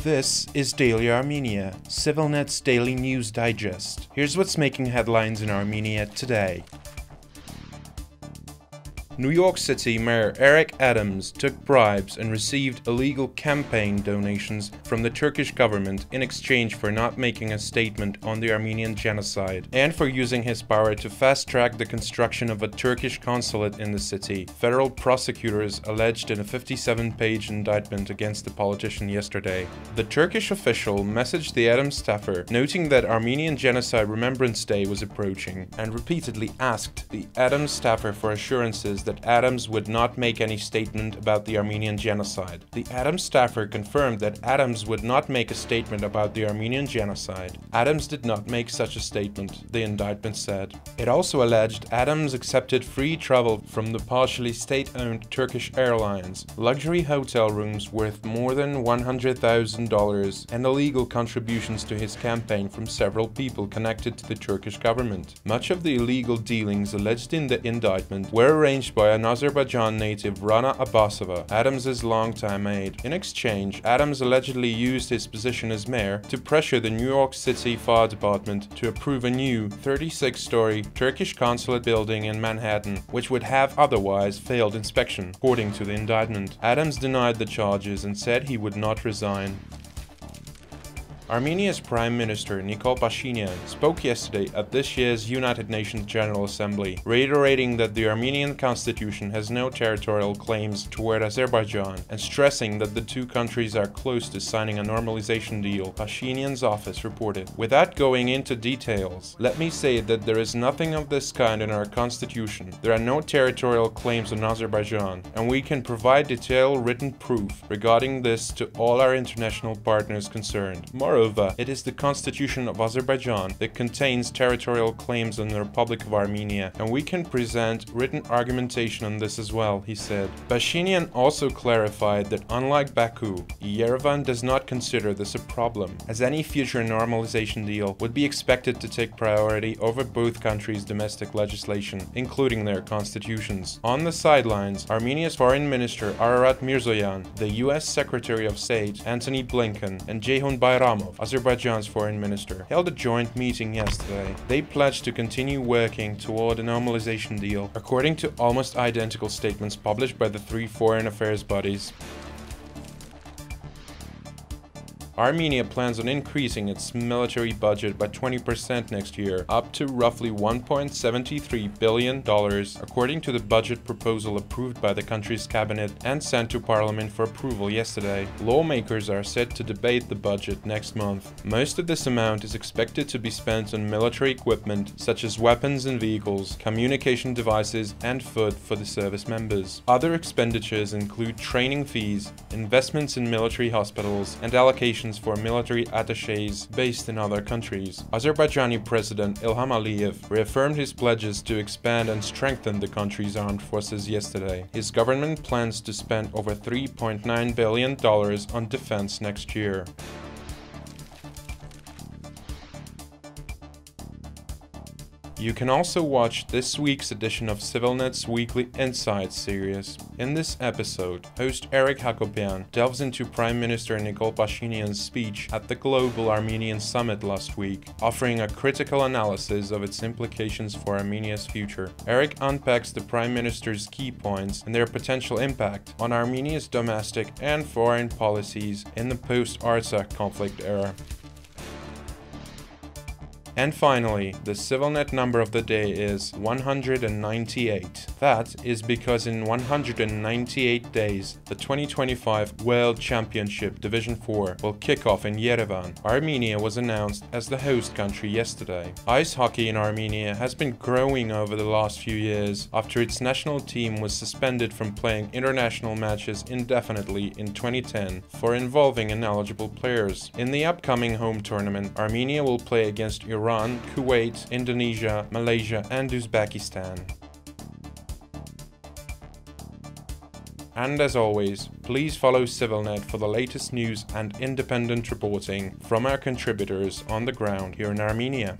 This is Daily Armenia, CivilNet's daily news digest. Here's what's making headlines in Armenia today. New York City Mayor Eric Adams took bribes and received illegal campaign donations from the Turkish government in exchange for not making a statement on the Armenian Genocide and for using his power to fast-track the construction of a Turkish consulate in the city. Federal prosecutors alleged in a 57-page indictment against the politician yesterday. The Turkish official messaged the Adams staffer, noting that Armenian Genocide Remembrance Day was approaching, and repeatedly asked the Adams staffer for assurances that Adams would not make any statement about the Armenian Genocide. The Adams staffer confirmed that Adams would not make a statement about the Armenian Genocide. Adams did not make such a statement, the indictment said. It also alleged Adams accepted free travel from the partially state-owned Turkish Airlines, luxury hotel rooms worth more than $100,000, and illegal contributions to his campaign from several people connected to the Turkish government. Much of the illegal dealings alleged in the indictment were arranged by an Azerbaijan native, Rana Abbasova, Adams's longtime aide. In exchange, Adams allegedly used his position as mayor to pressure the New York City Fire Department to approve a new 36-story Turkish consulate building in Manhattan, which would have otherwise failed inspection, according to the indictment. Adams denied the charges and said he would not resign. Armenia's Prime Minister Nikol Pashinyan spoke yesterday at this year's United Nations General Assembly, reiterating that the Armenian Constitution has no territorial claims toward Azerbaijan and stressing that the two countries are close to signing a normalization deal, Pashinyan's office reported. Without going into details, let me say that there is nothing of this kind in our constitution. There are no territorial claims on Azerbaijan, and we can provide detailed written proof regarding this to all our international partners concerned. Moreover, it is the Constitution of Azerbaijan that contains territorial claims on the Republic of Armenia, and we can present written argumentation on this as well, he said. Pashinyan also clarified that unlike Baku, Yerevan does not consider this a problem, as any future normalization deal would be expected to take priority over both countries' domestic legislation, including their constitutions. On the sidelines, Armenia's Foreign Minister Ararat Mirzoyan, the US Secretary of State Antony Blinken, and Ceyhun Bayramov, Azerbaijan's foreign minister, held a joint meeting yesterday. They pledged to continue working toward a normalization deal, according to almost identical statements published by the three foreign affairs bodies. Armenia plans on increasing its military budget by 20% next year, up to roughly $1.73 billion, according to the budget proposal approved by the country's cabinet and sent to parliament for approval yesterday. Lawmakers are set to debate the budget next month. Most of this amount is expected to be spent on military equipment, such as weapons and vehicles, communication devices, and food for the service members. Other expenditures include training fees, investments in military hospitals, and allocations for military attachés based in other countries. Azerbaijani President Ilham Aliyev reaffirmed his pledges to expand and strengthen the country's armed forces yesterday. His government plans to spend over $3.9 billion on defense next year. You can also watch this week's edition of CivilNet's Weekly Insights series. In this episode, host Eric Hakobian delves into Prime Minister Nikol Pashinyan's speech at the Global Armenian Summit last week, offering a critical analysis of its implications for Armenia's future. Eric unpacks the Prime Minister's key points and their potential impact on Armenia's domestic and foreign policies in the post-Artsakh conflict era. And finally, the CivilNet number of the day is 198. That is because in 198 days, the 2025 World Championship Division 4 will kick off in Yerevan. Armenia was announced as the host country yesterday. Ice hockey in Armenia has been growing over the last few years after its national team was suspended from playing international matches indefinitely in 2010 for involving ineligible players. In the upcoming home tournament, Armenia will play against Iran, Kuwait, Indonesia, Malaysia, and Uzbekistan. And as always, please follow CivilNet for the latest news and independent reporting from our contributors on the ground here in Armenia.